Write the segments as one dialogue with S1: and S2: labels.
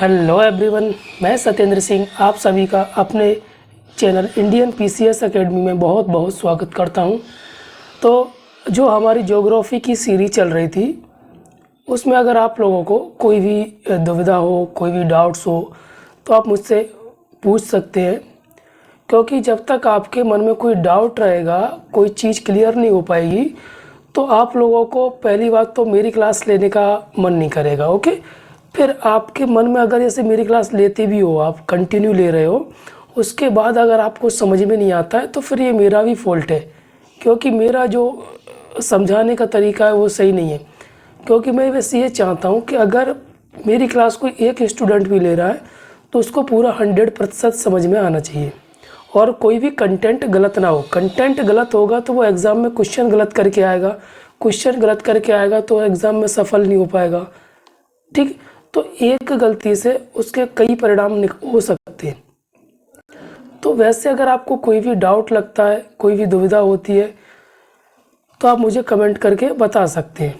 S1: Hello everyone, मैं सत्येंद्र सिंह आप सभी का अपने चैनल इंडियन पीसीएस एकेडमी में बहुत बहुत स्वागत करता हूं। तो जो हमारी ज्योग्राफी की सीरीज चल रही थी उसमें अगर आप लोगों को कोई भी दुविधा हो, कोई भी डाउट्स हो तो आप मुझसे पूछ सकते हैं, क्योंकि जब तक आपके मन में कोई डाउट रहेगा, कोई चीज़ क्लियर नहीं हो पाएगी तो आप लोगों को पहली बात तो मेरी क्लास लेने का मन नहीं करेगा। ओके, फिर आपके मन में अगर जैसे मेरी क्लास लेते भी हो, आप कंटिन्यू ले रहे हो, उसके बाद अगर आपको समझ में नहीं आता है तो फिर ये मेरा भी फॉल्ट है, क्योंकि मेरा जो समझाने का तरीका है वो सही नहीं है। क्योंकि मैं बस ये चाहता हूँ कि अगर मेरी क्लास कोई एक स्टूडेंट भी ले रहा है तो उसको पूरा 100% समझ में आना चाहिए और कोई भी कंटेंट गलत ना हो। कंटेंट गलत होगा तो वो एग्ज़ाम में क्वेश्चन गलत करके आएगा, क्वेश्चन गलत करके आएगा तो एग्ज़ाम में सफल नहीं हो पाएगा। ठीक, तो एक गलती से उसके कई परिणाम हो सकते हैं। तो वैसे अगर आपको कोई भी डाउट लगता है, कोई भी दुविधा होती है तो आप मुझे कमेंट करके बता सकते हैं।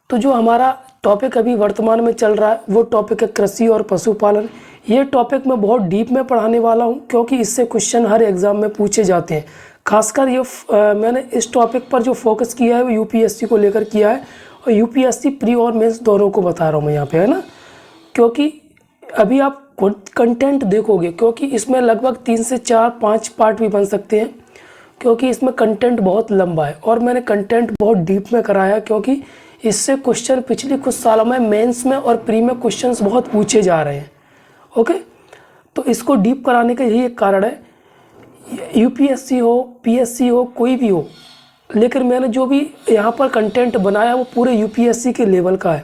S1: तो जो हमारा टॉपिक अभी वर्तमान में चल रहा है वो टॉपिक है कृषि और पशुपालन। ये टॉपिक मैं बहुत डीप में पढ़ाने वाला हूँ, क्योंकि इससे क्वेश्चन हर एग्ज़ाम में पूछे जाते हैं। खासकर ये मैंने इस टॉपिक पर जो फोकस किया है वो यूपीएससी को लेकर किया है, और यूपीएससी प्री और मेंस दोनों को बता रहा हूँ मैं यहाँ पे, है ना। क्योंकि अभी आप कंटेंट देखोगे, क्योंकि इसमें लगभग 3 से 4 5 पार्ट भी बन सकते हैं, क्योंकि इसमें कंटेंट बहुत लंबा है और मैंने कंटेंट बहुत डीप में कराया, क्योंकि इससे क्वेश्चन पिछले कुछ सालों में मेंस में और प्री में क्वेश्चंस बहुत पूछे जा रहे हैं। ओके, तो इसको डीप कराने का यही एक कारण है। यूपीएससी हो, पीएससी हो, कोई भी हो, लेकिन मैंने जो भी यहाँ पर कंटेंट बनाया वो पूरे यूपीएससी के लेवल का है।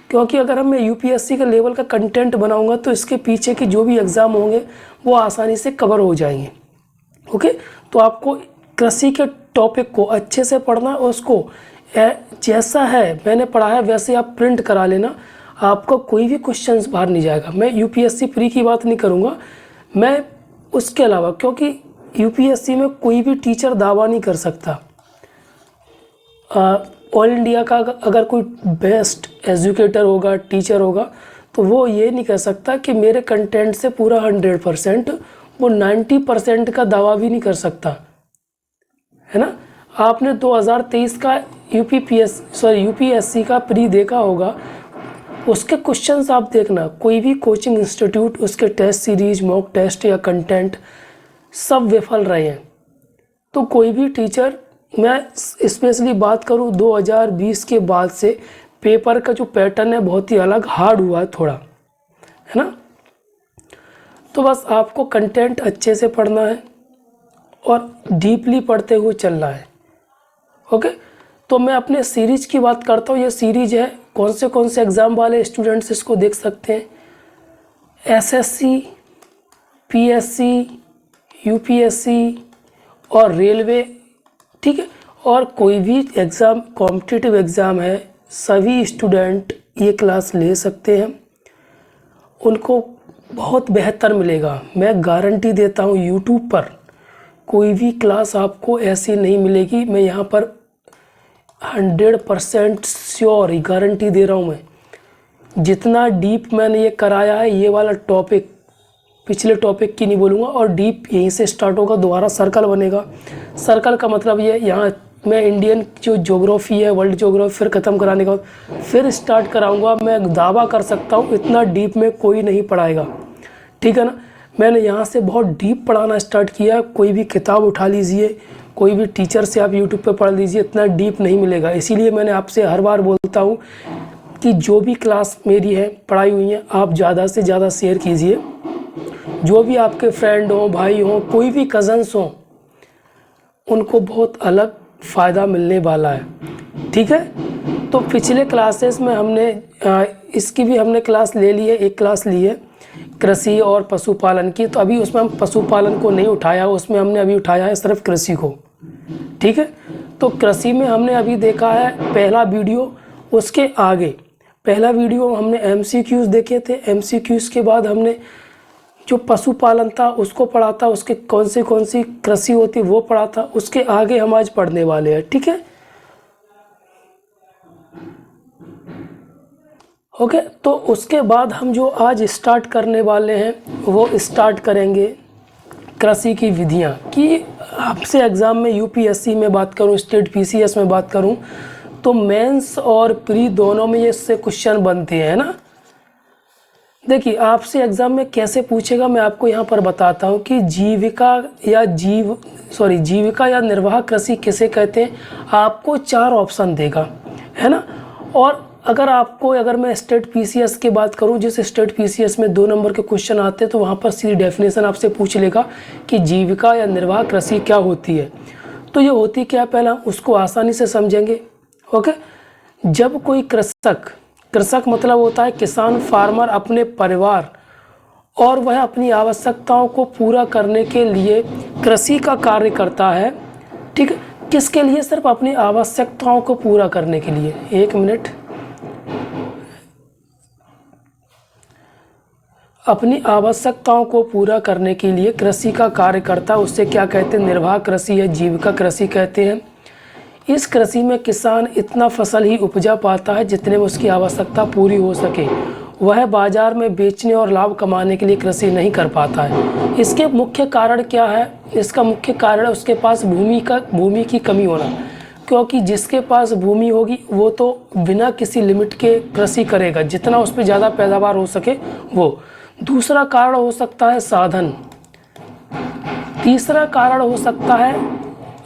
S1: क्योंकि अगर मैं यूपीएससी के लेवल का कंटेंट बनाऊंगा तो इसके पीछे के जो भी एग्ज़ाम होंगे वो आसानी से कवर हो जाएंगे। ओके, तो आपको कृषि के टॉपिक को अच्छे से पढ़ना और उसको जैसा है मैंने पढ़ा है वैसे आप प्रिंट करा लेना, आपको कोई भी क्वेश्चंस बाहर नहीं जाएगा। मैं यूपीएससी प्री की बात नहीं करूँगा, मैं उसके अलावा, क्योंकि यूपीएससी में कोई भी टीचर दावा नहीं कर सकता। ऑल इंडिया का अगर कोई बेस्ट एजुकेटर होगा, टीचर होगा, तो वो ये नहीं कह सकता कि मेरे कंटेंट से पूरा 100%, वो 90% का दावा भी नहीं कर सकता, है ना। आपने 2023 का यूपीएससी का प्री देखा होगा, उसके क्वेश्चंस आप देखना, कोई भी कोचिंग इंस्टीट्यूट उसके टेस्ट सीरीज, मॉक टेस्ट या कंटेंट सब विफल रहे हैं। तो कोई भी टीचर, मैं स्पेशली बात करूं 2020 के बाद से पेपर का जो पैटर्न है बहुत ही अलग, हार्ड हुआ है थोड़ा, है ना। तो बस आपको कंटेंट अच्छे से पढ़ना है और डीपली पढ़ते हुए चलना है। ओके, तो मैं अपने सीरीज की बात करता हूँ। ये सीरीज है, कौन से एग्ज़ाम वाले स्टूडेंट्स इसको देख सकते हैं। एसएससी, पीएससी, यूपीएससी और रेलवे, ठीक है, और कोई भी एग्ज़ाम, कॉम्पिटिटिव एग्ज़ाम है, सभी स्टूडेंट ये क्लास ले सकते हैं, उनको बहुत बेहतर मिलेगा। मैं गारंटी देता हूँ यूट्यूब पर कोई भी क्लास आपको ऐसी नहीं मिलेगी। मैं यहाँ पर 100% श्योर ही गारंटी दे रहा हूँ। मैं जितना डीप मैंने ये कराया है, ये वाला टॉपिक, पिछले टॉपिक की नहीं बोलूँगा, और डीप यहीं से स्टार्ट होगा, दोबारा सर्कल बनेगा। सर्कल का मतलब ये, यहाँ मैं इंडियन जो ज्योग्राफी है, वर्ल्ड ज्योग्राफी फिर ख़त्म कराने का फिर स्टार्ट कराऊंगा। मैं दावा कर सकता हूँ इतना डीप में कोई नहीं पढ़ाएगा, ठीक है ना। मैंने यहाँ से बहुत डीप पढ़ाना स्टार्ट किया। कोई भी किताब उठा लीजिए, कोई भी टीचर से आप यूट्यूब पे पढ़ लीजिए, इतना डीप नहीं मिलेगा। इसीलिए मैंने आपसे हर बार बोलता हूँ कि जो भी क्लास मेरी है, पढ़ाई हुई है, आप ज़्यादा से ज़्यादा शेयर कीजिए। जो भी आपके फ्रेंड हो, भाई हो, कोई भी कज़न्स हो, उनको बहुत अलग फ़ायदा मिलने वाला है, ठीक है। तो पिछले क्लासेस में हमने इसकी भी हमने क्लास ले ली है, एक क्लास ली है कृषि और पशुपालन की। तो अभी उसमें हम पशुपालन को नहीं उठाया, उसमें हमने अभी उठाया है सिर्फ कृषि को, ठीक है। तो कृषि में हमने अभी देखा है पहला वीडियो, उसके आगे पहला वीडियो हमने एमसीक्यूज़ देखे थे। एमसीक्यूज़ के बाद हमने जो पशुपालन था उसको पढ़ा था, उसके कौन सी कृषि होती वो पढ़ा था। उसके आगे हम आज पढ़ने वाले हैं, ठीक है। ओके, तो उसके बाद हम जो आज स्टार्ट करने वाले हैं वो स्टार्ट करेंगे कृषि की विधियाँ। कि आपसे एग्ज़ाम में यूपीएससी में बात करूँ, स्टेट पीसीएस में बात करूँ, तो मेंस और प्री दोनों में ये इससे क्वेश्चन बनते हैं ना। देखिए आपसे एग्ज़ाम में कैसे पूछेगा मैं आपको यहाँ पर बताता हूँ कि जीविका या निर्वाह कृषि किसे कहते हैं। आपको 4 ऑप्शन देगा, है ना। और अगर मैं स्टेट पीसीएस की बात करूं, जिस स्टेट पीसीएस में 2 नंबर के क्वेश्चन आते हैं, तो वहां पर सीधी डेफिनेशन आपसे पूछ लेगा कि जीविका या निर्वाह कृषि क्या होती है। तो ये होती क्या, पहला उसको आसानी से समझेंगे। ओके, जब कोई कृषक मतलब होता है किसान, फार्मर, अपने परिवार और वह अपनी आवश्यकताओं को पूरा करने के लिए कृषि का कार्य करता है। ठीक है, किसके लिए? सिर्फ अपनी आवश्यकताओं को पूरा करने के लिए। 1 मिनट। अपनी आवश्यकताओं को पूरा करने के लिए कृषि का कार्य करता है, उससे क्या कहते हैं? निर्वाह कृषि या जीविका कृषि कहते हैं। इस कृषि में किसान इतना फसल ही उपजा पाता है जितने में उसकी आवश्यकता पूरी हो सके। वह बाजार में बेचने और लाभ कमाने के लिए कृषि नहीं कर पाता है। इसके मुख्य कारण क्या है? इसका मुख्य कारण है उसके पास भूमि की कमी होना, क्योंकि जिसके पास भूमि होगी वो तो बिना किसी लिमिट के कृषि करेगा, जितना उस पर ज़्यादा पैदावार हो सके वो। दूसरा कारण हो सकता है साधन। तीसरा कारण हो सकता है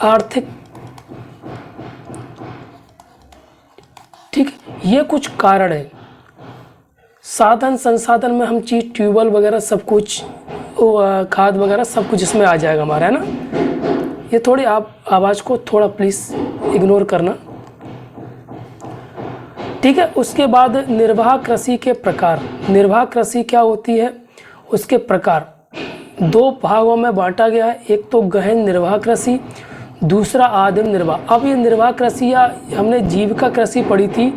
S1: आर्थिक। ठीक, ये कुछ कारण है। साधन संसाधन में हम चीज ट्यूबवेल वगैरह सब कुछ, खाद वगैरह सब कुछ इसमें आ जाएगा हमारा, है ना। ये थोड़ी आप आवाज़ को थोड़ा प्लीज़ इग्नोर करना। ठीक है, उसके बाद निर्वाह कृषि के प्रकार। निर्वाह कृषि क्या होती है, उसके प्रकार 2 भागों में बांटा गया है। एक तो गहन निर्वाह कृषि, दूसरा आदिम निर्वाह। अब ये निर्वाह कृषि या हमने जीविका कृषि पढ़ी थी,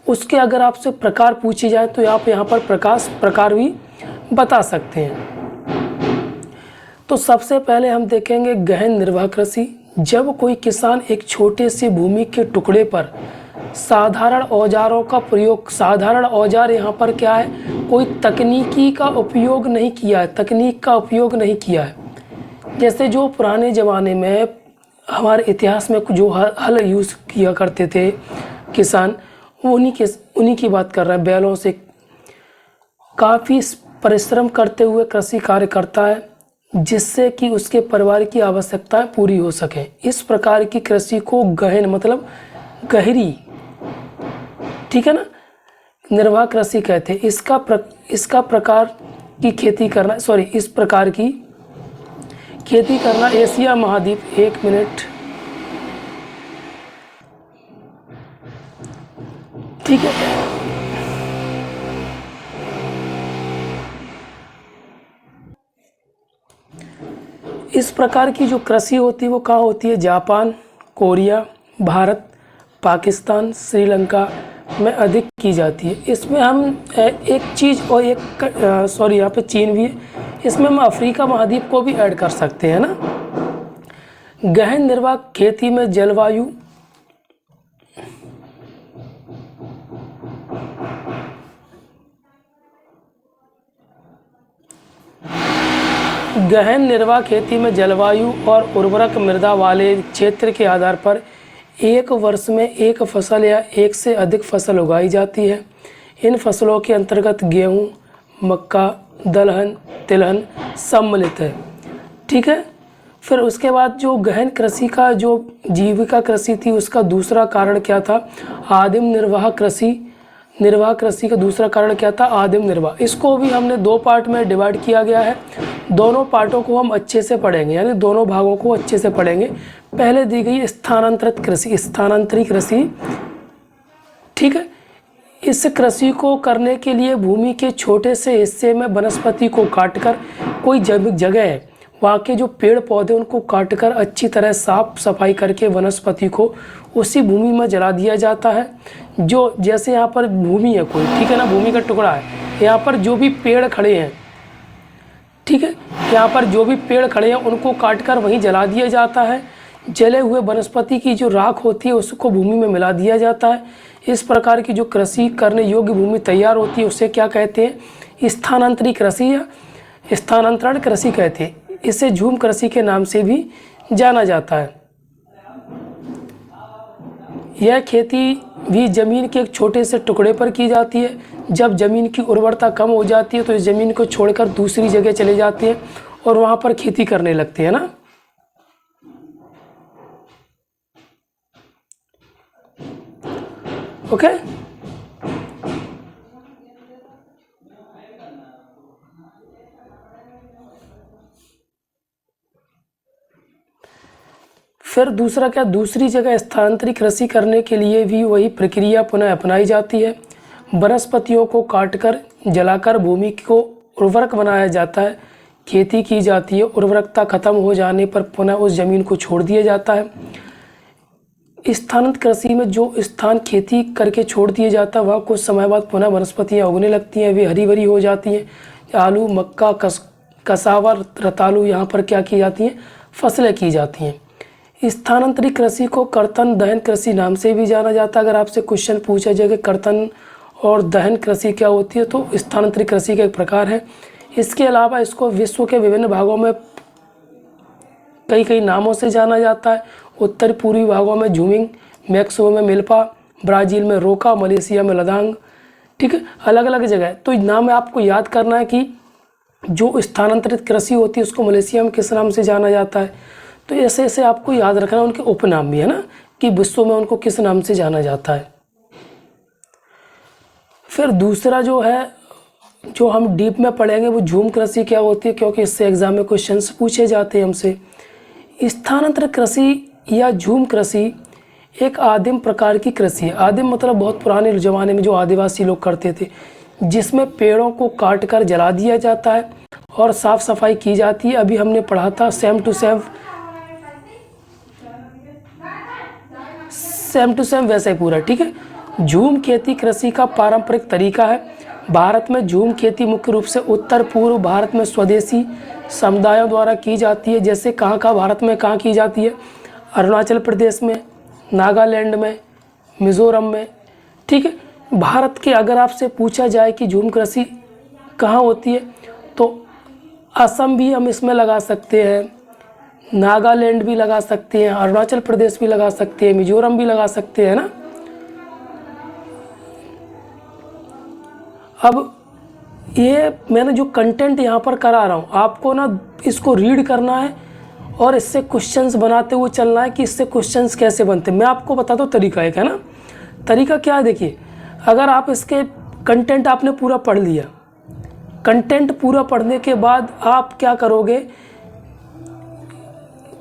S1: उसके अगर आपसे प्रकार पूछे जाए तो आप यहाँ पर प्रकार भी बता सकते हैं। तो सबसे पहले हम देखेंगे गहन निर्वाह कृषि। जब कोई किसान एक छोटे से भूमि के टुकड़े पर साधारण औजारों का प्रयोग, साधारण औजार यहाँ पर क्या है, कोई तकनीकी का उपयोग नहीं किया है, तकनीक का उपयोग नहीं किया है। जैसे जो पुराने ज़माने में हमारे इतिहास में जो हल यूज़ किया करते थे किसान, वो उन्हीं की बात कर रहे हैं। बैलों से काफ़ी परिश्रम करते हुए कृषि कार्य करता है, जिससे कि उसके परिवार की आवश्यकताएं पूरी हो सके। इस प्रकार की कृषि को गहन मतलब गहरी, ठीक है ना, निर्वाह कृषि कहते हैं। इसका प्रकार की खेती करना, इस प्रकार की खेती करना एशिया महाद्वीप। 1 मिनट। ठीक है, इस प्रकार की जो कृषि होती है वो कहाँ होती है? जापान, कोरिया, भारत, पाकिस्तान, श्रीलंका में अधिक की जाती है। इसमें हम एक चीज़ और यहाँ पे चीन भी है, इसमें हम अफ्रीका महाद्वीप को भी ऐड कर सकते हैं ना। गहन निर्वाह खेती में जलवायु गहन निर्वाह खेती में जलवायु और उर्वरक मृदा वाले क्षेत्र के आधार पर एक वर्ष में एक फसल या एक से अधिक फसल उगाई जाती है। इन फसलों के अंतर्गत गेहूँ, मक्का, दलहन, तिलहन सम्मिलित है। ठीक है, फिर उसके बाद जो गहन कृषि का जो जीविका कृषि थी, उसका दूसरा कारण क्या था? आदिम निर्वाह कृषि। निर्वाह कृषि का दूसरा कारण क्या था? आदिम निर्वाह। इसको भी हमने 2 पार्ट में डिवाइड किया गया है। दोनों पार्टों को हम अच्छे से पढ़ेंगे, यानी दोनों भागों को अच्छे से पढ़ेंगे। पहले दी गई स्थानांतरित कृषि, स्थानांतरित कृषि। ठीक है, इस कृषि को करने के लिए भूमि के छोटे से हिस्से में वनस्पति को काटकर, कोई जगह है वहाँ के जो पेड़ पौधे उनको काटकर अच्छी तरह साफ सफाई करके वनस्पति को उसी भूमि में जला दिया जाता है। जो जैसे यहाँ पर भूमि है कोई, ठीक है ना, भूमि का टुकड़ा है, यहाँ पर जो भी पेड़ खड़े हैं, ठीक है, यहाँ पर जो भी पेड़ खड़े हैं उनको काटकर वहीं जला दिया जाता है, जले हुए वनस्पति की जो राख होती है उसको भूमि में मिला दिया जाता है। इस प्रकार की जो कृषि करने योग्य भूमि तैयार होती है उसे क्या कहते हैं? स्थानांतरित कृषि या स्थानांतरण कृषि कहते हैं। इसे झूम कृषि के नाम से भी जाना जाता है। यह खेती भी जमीन के एक छोटे से टुकड़े पर की जाती है। जब जमीन की उर्वरता कम हो जाती है तो इस जमीन को छोड़कर दूसरी जगह चले जाते हैं और वहाँ पर खेती करने लगते हैं ना। ओके। फिर दूसरा क्या, दूसरी जगह स्थानांतरित कृषि करने के लिए भी वही प्रक्रिया पुनः अपनाई जाती है। वनस्पतियों को काटकर जलाकर भूमि को उर्वरक बनाया जाता है, खेती की जाती है। उर्वरकता खत्म हो जाने पर पुनः उस जमीन को छोड़ दिया जाता है। स्थानांतरित कृषि में जो स्थान खेती करके छोड़ दिया जाता है वहाँ कुछ समय बाद पुनः वनस्पतियाँ उगने लगती हैं, वे हरी भरी हो जाती हैं। आलू, मक्का, कसावा, रतालू यहाँ पर क्या की जाती हैं? फसलें की जाती हैं। स्थानांतरित कृषि को कर्तन दहन कृषि नाम से भी जाना जाता है। अगर आपसे क्वेश्चन पूछा जाए कि कर्तन और दहन कृषि क्या होती है तो स्थानांतरित कृषि का एक प्रकार है। इसके अलावा इसको विश्व के विभिन्न भागों में कई कई नामों से जाना जाता है। उत्तर पूर्वी भागों में झूमिंग, मैक्सिको में मिल्पा, ब्राज़ील में रोका, मलेशिया में लदांग। ठीक है, अलग अलग जगह। तो नाम आपको याद करना है कि जो स्थानांतरित कृषि होती है उसको मलेशिया में किस नाम से जाना जाता है। तो ऐसे ऐसे आपको याद रखना, उनके उपनाम भी है ना कि विश्व में उनको किस नाम से जाना जाता है। फिर दूसरा जो है, जो हम डीप में पढ़ेंगे वो झूम कृषि क्या होती है, क्योंकि इससे एग्जाम में क्वेश्चंस पूछे जाते हैं हमसे। स्थानांतरित कृषि या झूम कृषि एक आदिम प्रकार की कृषि है। आदिम मतलब बहुत पुराने ज़माने में जो आदिवासी लोग करते थे, जिसमें पेड़ों को काट कर जला दिया जाता है और साफ़ सफाई की जाती है। अभी हमने पढ़ा था सेम टू सेम वैसा ही पूरा। ठीक है, झूम खेती कृषि का पारंपरिक तरीका है। भारत में झूम खेती मुख्य रूप से उत्तर पूर्व भारत में स्वदेशी समुदायों द्वारा की जाती है। जैसे कहाँ भारत में कहाँ की जाती है? अरुणाचल प्रदेश में, नागालैंड में, मिज़ोरम में। ठीक है, भारत के अगर आपसे पूछा जाए कि झूम कृषि कहाँ होती है तो असम भी हम इसमें लगा सकते हैं, नागालैंड भी लगा सकते हैं, अरुणाचल प्रदेश भी लगा सकते हैं, मिज़ोरम भी लगा सकते हैं ना। अब ये मैंने जो कंटेंट यहाँ पर करा रहा हूँ आपको ना इसको रीड करना है और इससे क्वेश्चंस बनाते हुए चलना है कि इससे क्वेश्चंस कैसे बनते हैं। मैं आपको बताता हूँ तरीका एक है ना। तरीका क्या है, देखिए, अगर आप इसके कंटेंट आपने पूरा पढ़ लिया, कंटेंट पूरा पढ़ने के बाद आप क्या करोगे,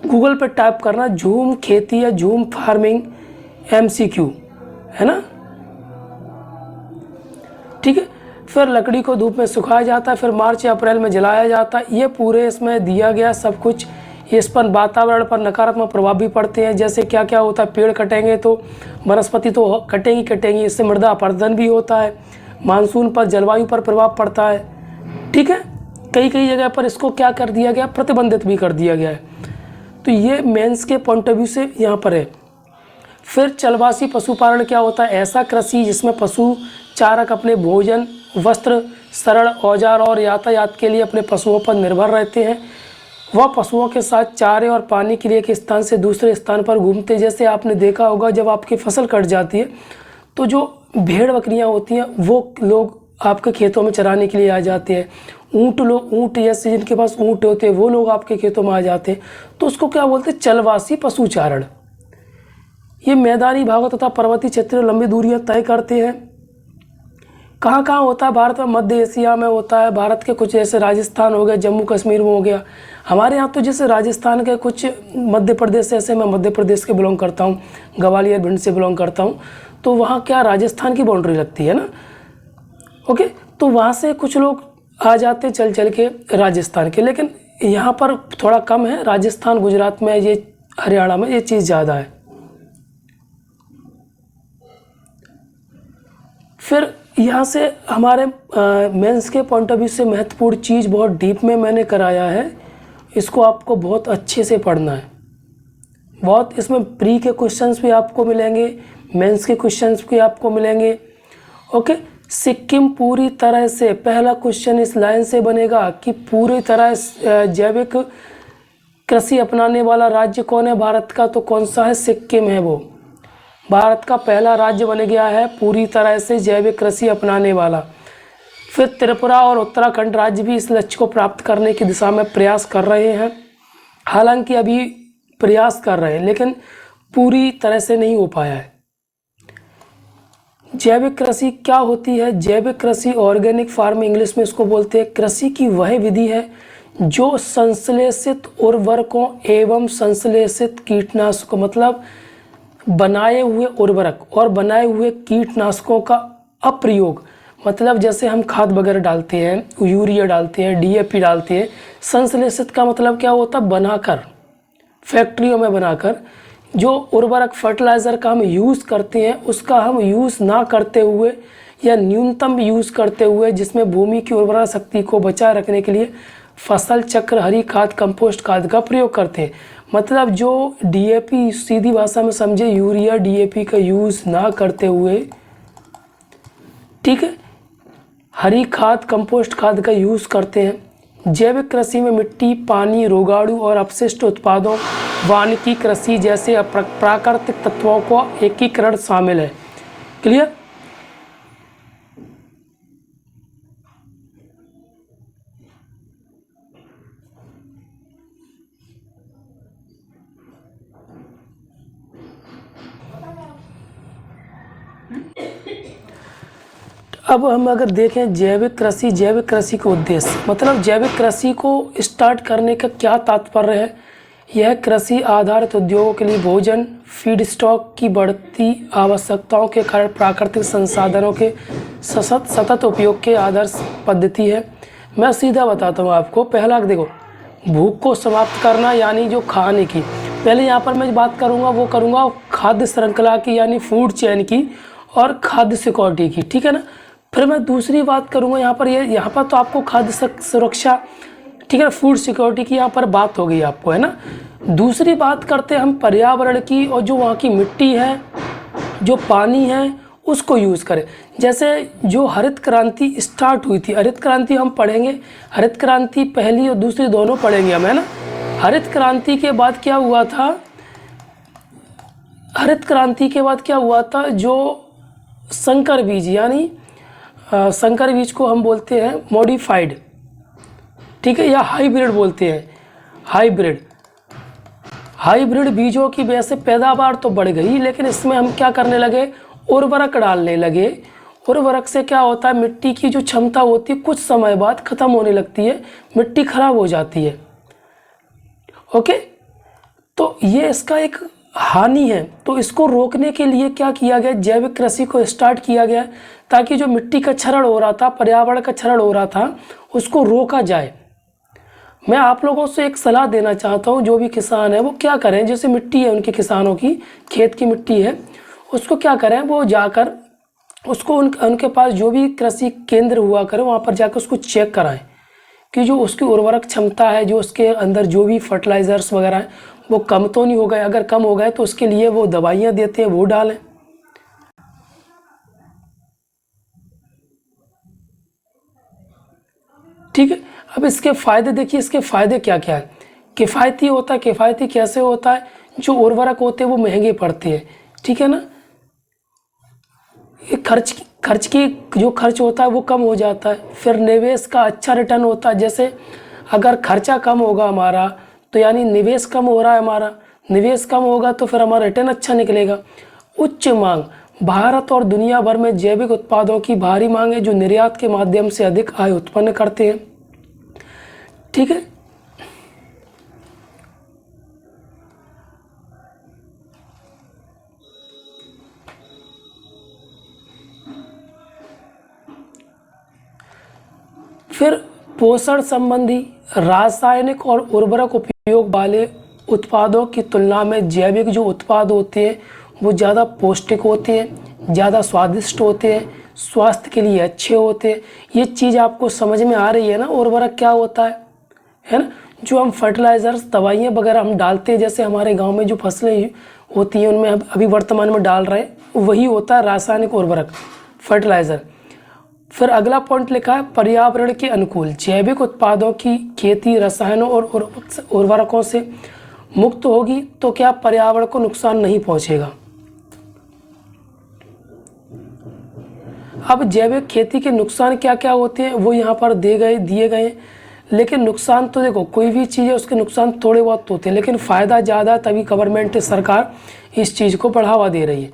S1: गूगल पे टाइप करना झूम खेती या झूम फार्मिंग MCQ, है ना। ठीक है, फिर लकड़ी को धूप में सुखाया जाता है, फिर मार्च या अप्रैल में जलाया जाता है। ये पूरे इसमें दिया गया सब कुछ। इस पर वातावरण पर नकारात्मक प्रभाव भी पड़ते हैं। जैसे क्या क्या होता है, पेड़ कटेंगे तो वनस्पति तो कटेंगी, इससे मृदा अपरदन भी होता है। मानसून पर, जलवायु पर प्रभाव पड़ता है। ठीक है, कई कई जगह पर इसको क्या कर दिया गया, प्रतिबंधित भी कर दिया गया है। तो ये मेंस के पॉइंट ऑफ व्यू से यहाँ पर है। फिर चलवासी पशुपालन क्या होता है? ऐसा कृषि जिसमें पशु चारक अपने भोजन, वस्त्र, शरण, औजार और यातायात के लिए अपने पशुओं पर निर्भर रहते हैं। वह पशुओं के साथ चारे और पानी के लिए एक स्थान से दूसरे स्थान पर घूमते। जैसे आपने देखा होगा जब आपकी फसल कट जाती है तो जो भेड़ बकरियां होती हैं वो लोग आपके खेतों में चराने के लिए आ जाते हैं। ऊँट जैसे जिनके पास ऊँट होते हैं वो लोग आपके खेतों में आ जाते हैं। तो उसको क्या बोलते हैं? चलवासी पशुचारण। ये मैदानी भागों तथा पर्वतीय क्षेत्रों लंबी दूरियां तय करते हैं। कहाँ कहाँ होता है? भारत में, मध्य एशिया में होता है। भारत के कुछ जैसे राजस्थान हो गया, जम्मू कश्मीर में हो गया। हमारे यहाँ तो जैसे राजस्थान के कुछ, मध्य प्रदेश, ऐसे मैं मध्य प्रदेश के बिलोंग करता हूँ, ग्वालियर भिंड से बिलोंग करता हूँ। तो वहाँ क्या राजस्थान की बाउंड्री लगती है ना। ओके, तो वहाँ से कुछ लोग आ जाते चल के राजस्थान के, लेकिन यहाँ पर थोड़ा कम है। राजस्थान, गुजरात में, ये हरियाणा में ये चीज़ ज़्यादा है। फिर यहाँ से हमारे मेंस के पॉइंट ऑफ व्यू से महत्वपूर्ण चीज़ बहुत डीप में मैंने कराया है, इसको आपको बहुत अच्छे से पढ़ना है। बहुत इसमें प्री के क्वेश्चंस भी आपको मिलेंगे, मेंस के क्वेश्चंस भी आपको मिलेंगे। ओके, सिक्किम पूरी तरह से, पहला क्वेश्चन इस लाइन से बनेगा कि पूरी तरह जैविक कृषि अपनाने वाला राज्य कौन है भारत का, तो कौन सा है, सिक्किम है वो। भारत का पहला राज्य बन गया है पूरी तरह से जैविक कृषि अपनाने वाला। फिर त्रिपुरा और उत्तराखंड राज्य भी इस लक्ष्य को प्राप्त करने की दिशा में प्रयास कर रहे हैं। हालांकि अभी प्रयास कर रहे हैं लेकिन पूरी तरह से नहीं हो पाया है। जैविक कृषि क्या होती है? जैविक कृषि, ऑर्गेनिक फार्म इंग्लिश में इसको बोलते हैं, कृषि की वह विधि है जो संश्लेषित उर्वरकों एवं संश्लेषित कीटनाशकों, मतलब बनाए हुए उर्वरक और बनाए हुए कीटनाशकों का अप्रयोग, मतलब जैसे हम खाद वगैरह डालते हैं, यूरिया डालते हैं, डीएपी डालते हैं। संश्लेषित का मतलब क्या होता है? बनाकर, फैक्ट्रियों में बनाकर जो उर्वरक फर्टिलाइज़र का हम यूज़ करते हैं उसका हम यूज़ ना करते हुए या न्यूनतम यूज़ करते हुए, जिसमें भूमि की उर्वरा शक्ति को बचाए रखने के लिए फसल चक्र, हरी खाद, कंपोस्ट खाद का प्रयोग करते हैं। मतलब जो डीएपी, सीधी भाषा में समझे, यूरिया डीएपी का यूज़ ना करते हुए, ठीक है, हरी खाद, कंपोस्ट खाद का यूज़ करते हैं। जैविक कृषि में मिट्टी, पानी, रोगाणु और अपशिष्ट उत्पादों, वानिकी कृषि जैसे प्राकृतिक तत्वों का एकीकरण शामिल है। क्लियर? अब हम अगर देखें जैविक कृषि का उद्देश्य, मतलब जैविक कृषि को स्टार्ट करने का क्या तात्पर्य है? यह कृषि आधारित उद्योगों के लिए भोजन, फीड स्टॉक की बढ़ती आवश्यकताओं के कारण प्राकृतिक संसाधनों के सतत उपयोग के आदर्श पद्धति है। मैं सीधा बताता हूँ आपको। पहला देखो, भूख को समाप्त करना, यानी जो खाने की, पहले यहाँ पर मैं बात करूँगा वो करूँगा खाद्य श्रृंखला की, यानी फूड चेन की और खाद्य सिक्योरिटी की, ठीक है ना। फिर मैं दूसरी बात करूँगा यहाँ पर, यहाँ पर तो आपको खाद्य सुरक्षा, ठीक है, फूड सिक्योरिटी की यहाँ पर बात हो गई आपको, है ना। दूसरी बात करते हैं हम पर्यावरण की, और जो वहाँ की मिट्टी है, जो पानी है, उसको यूज़ करें। जैसे जो हरित क्रांति स्टार्ट हुई थी, हरित क्रांति हम पढ़ेंगे, हरित क्रांति पहली और दूसरी दोनों पढ़ेंगे हम, है ना। हरित क्रांति के बाद क्या हुआ था? हरित क्रांति के बाद क्या हुआ था? जो संकर बीज, यानी संकर बीज को हम बोलते हैं मॉडिफाइड, ठीक है, या हाइब्रिड बोलते हैं। हाइब्रिड बीजों की वजह से पैदावार तो बढ़ गई, लेकिन इसमें हम क्या करने लगे? उर्वरक डालने लगे। उर्वरक से क्या होता है? मिट्टी की जो क्षमता होती है कुछ समय बाद खत्म होने लगती है, मिट्टी खराब हो जाती है। ओके, तो ये इसका एक हानि है। तो इसको रोकने के लिए क्या किया गया? जैविक कृषि को स्टार्ट किया गया, ताकि जो मिट्टी का क्षरण हो रहा था, पर्यावरण का क्षरण हो रहा था, उसको रोका जाए। मैं आप लोगों से एक सलाह देना चाहता हूँ, जो भी किसान है वो क्या करें, जैसे मिट्टी है उनके, किसानों की खेत की मिट्टी है, उसको क्या करें, वो जाकर उसको उनके पास जो भी कृषि केंद्र हुआ करे, वहाँ पर जाकर उसको चेक कराएं कि जो उसकी उर्वरक क्षमता है, जो उसके अंदर जो भी फर्टिलाइज़र्स वगैरह हैं, वो कम तो नहीं हो गए। अगर कम हो गए तो उसके लिए वो दवाइयाँ देते हैं, वो डालें। ठीक है, अब इसके फ़ायदे देखिए, इसके फ़ायदे क्या क्या है। किफ़ायती होता है। किफ़ायती कैसे होता है? जो उर्वरक होते हैं वो महंगे पड़ते हैं, ठीक है ना। ये खर्च की जो खर्च होता है वो कम हो जाता है। फिर निवेश का अच्छा रिटर्न होता है। जैसे अगर खर्चा कम होगा हमारा, तो यानी निवेश कम हो रहा है हमारा, निवेश कम होगा तो फिर हमारा रिटर्न अच्छा निकलेगा। उच्च मांग, भारत और दुनिया भर में जैविक उत्पादों की भारी मांग है, जो निर्यात के माध्यम से अधिक आय उत्पन्न करते हैं, ठीक है। फिर पोषण संबंधी, रासायनिक और उर्वरक उपयोग वाले उत्पादों की तुलना में जैविक जो उत्पाद होते हैं वो ज़्यादा पौष्टिक होते हैं, ज़्यादा स्वादिष्ट होते हैं, स्वास्थ्य के लिए अच्छे होते हैं। ये चीज़ आपको समझ में आ रही है ना, उर्वरक क्या होता है ना। जो हम फर्टिलाइज़र्स दवाइयाँ वगैरह हम डालते हैं, जैसे हमारे गांव में जो फसलें होती हैं उनमें अभी वर्तमान में डाल रहे हैं, वही होता है रासायनिक उर्वरक, फर्टिलाइज़र। फिर अगला पॉइंट लिखा है पर्यावरण के अनुकूल जैविक उत्पादों की खेती रसायनों और उर्वरकों से मुक्त होगी तो क्या पर्यावरण को नुकसान नहीं पहुंचेगा। अब जैविक खेती के नुकसान क्या क्या होते हैं वो यहाँ पर दिए गए, लेकिन नुकसान तो देखो कोई भी चीज़ है उसके नुकसान थोड़े बहुत होते हैं, लेकिन फ़ायदा ज़्यादा, तभी गवर्नमेंट सरकार इस चीज़ को बढ़ावा दे रही है।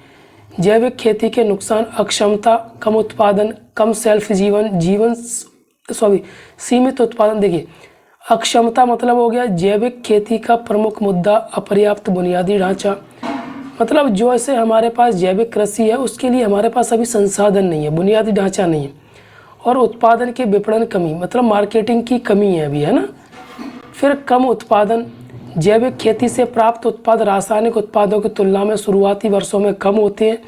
S1: जैविक खेती के नुकसान अक्षमता, कम उत्पादन, कम सीमित उत्पादन। देखिए अक्षमता मतलब हो गया जैविक खेती का प्रमुख मुद्दा अपर्याप्त बुनियादी ढांचा, मतलब जो ऐसे हमारे पास जैविक कृषि है उसके लिए हमारे पास अभी संसाधन नहीं है, बुनियादी ढांचा नहीं है। और उत्पादन के विपणन कमी, मतलब मार्केटिंग की कमी है अभी, है ना। फिर कम उत्पादन, जैविक खेती से प्राप्त उत्पाद रासायनिक उत्पादों की तुलना में शुरुआती वर्षों में कम होते हैं,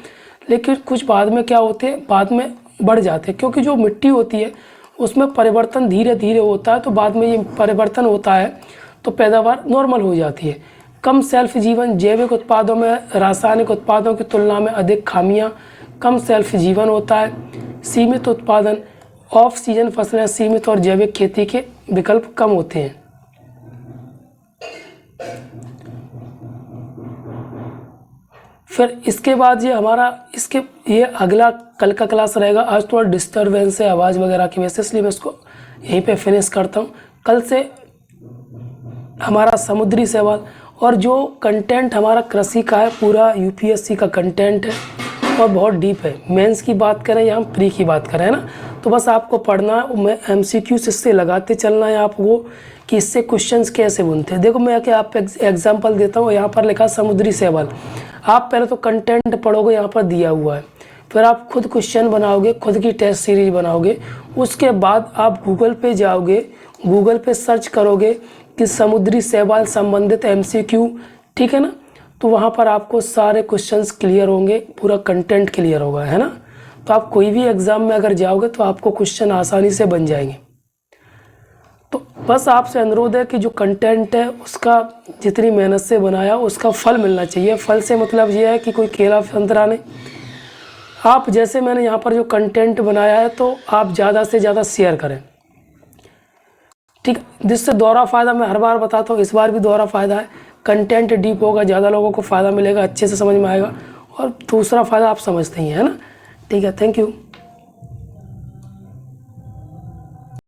S1: लेकिन कुछ बाद में क्या होते हैं, बाद में बढ़ जाते हैं, क्योंकि जो मिट्टी होती है उसमें परिवर्तन धीरे धीरे होता है, तो बाद में ये परिवर्तन होता है तो पैदावार नॉर्मल हो जाती है। कम सेल्फ जीवन, जैविक उत्पादों में रासायनिक उत्पादों की तुलना में अधिक खामियां, कम सेल्फ जीवन होता है। सीमित उत्पादन, ऑफ सीजन फसलें सीमित और जैविक खेती के विकल्प कम होते हैं। फिर इसके बाद ये अगला कल का क्लास रहेगा। आज थोड़ा डिस्टर्बेंस है आवाज़ वगैरह की वजह से, इसलिए मैं इसको यहीं पे फिनिश करता हूँ। कल से हमारा समुद्री सवाल और जो कंटेंट हमारा कृषि का है पूरा यूपीएससी का कंटेंट है और बहुत डीप है। मेंस की बात करें या हम प्री की बात करें, है ना, तो बस आपको पढ़ना है, मैं एमसीक्यूज इससे लगाते चलना है आपको कि इससे क्वेश्चंस कैसे बनते हैं। देखो मैं क्या आप एग्जांपल देता हूँ, यहाँ पर लिखा समुद्री सवाल। आप पहले तो कंटेंट पढ़ोगे, यहाँ पर दिया हुआ है, फिर आप खुद क्वेश्चन बनाओगे, खुद की टेस्ट सीरीज बनाओगे। उसके बाद आप गूगल पे जाओगे, गूगल पे सर्च करोगे कि समुद्री शैवाल संबंधित एमसीक्यू, ठीक है ना, तो वहाँ पर आपको सारे क्वेश्चंस क्लियर होंगे, पूरा कंटेंट क्लियर होगा, है ना। तो आप कोई भी एग्ज़ाम में अगर जाओगे तो आपको क्वेश्चन आसानी से बन जाएंगे। तो बस आपसे अनुरोध है कि जो कंटेंट है उसका जितनी मेहनत से बनाया उसका फल मिलना चाहिए। फल से मतलब ये है कि कोई केला संतरा नहीं। आप जैसे मैंने यहाँ पर जो कंटेंट बनाया है तो आप ज़्यादा से ज़्यादा शेयर करें, ठीक है, जिससे दोहरा फ़ायदा मैं हर बार बताता हूँ, इस बार भी दोहरा फ़ायदा है। कंटेंट डीप होगा, ज़्यादा लोगों को फ़ायदा मिलेगा, अच्छे से समझ में आएगा, और दूसरा फ़ायदा आप समझते ही हैं, है ना। ठीक है, थैंक यू।